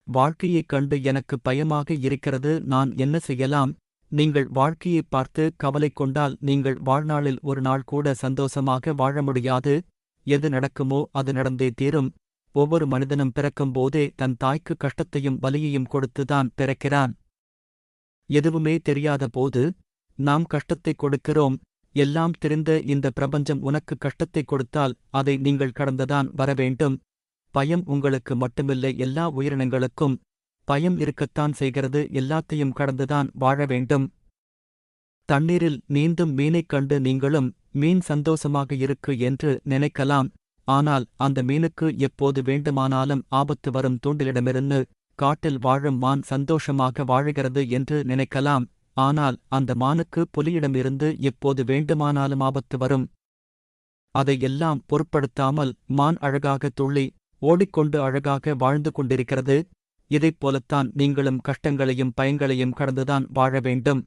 வாழ்க்கையைக் கண்டு எனக்கு பயமாக இருக்கிறது, நான் என்ன செய்யலாம்? நீங்கள் வாழ்க்கையைப் பார்த்து கவலை கொண்டால் நீங்கள் வாழ்நாளில் ஒரு நாள் கூட சந்தோஷமாக வாழ முடியாது. எது நடக்குமோ அது நடந்தே தீரும். ஒவ்வொரு மனிதனும் பிறக்கும்போதே தன் தாய்க்கு கஷ்டத்தையும் வலியையும் கொடுத்துதான் பிறக்கிறான். எதுவுமே தெரியாத போது நாம் கஷ்டத்தை கொடுக்கிறோம். எல்லாம் தெரிந்த இந்த பிரபஞ்சம் உனக்கு கஷ்டத்தை கொடுத்தால் அதை நீங்கள் கடந்துதான் வரவேண்டும். பயம் உங்களுக்கு மட்டுமில்லை, எல்லா உயிரினங்களுக்கும் பயம் இருக்கத்தான் செய்கிறது. எல்லாத்தையும் கடந்துதான் வாழ வேண்டும். தண்ணீரில் நீந்தும் மீனைக் கண்டு நீங்களும் மீன் சந்தோஷமாக இருக்கு என்று நினைக்கலாம். ஆனால் அந்த மீனுக்கு எப்போது வேண்டுமானாலும் ஆபத்து வரும். தூண்டிலிடமிருந்து காட்டில் வாழும் மான் சந்தோஷமாக வாழுகிறது என்று நினைக்கலாம். ஆனால் அந்த மானுக்கு புலியிடமிருந்து எப்போது வேண்டுமானாலும் ஆபத்து வரும். அதை எல்லாம் பொருட்படுத்தாமல் மான் அழகாக துள்ளி ஓடிக்கொண்டு அழகாக வாழ்ந்து கொண்டிருக்கிறது. இதைப் போலத்தான் நீங்களும் கஷ்டங்களையும் பயங்களையும் கடந்துதான் வாழ வேண்டும்.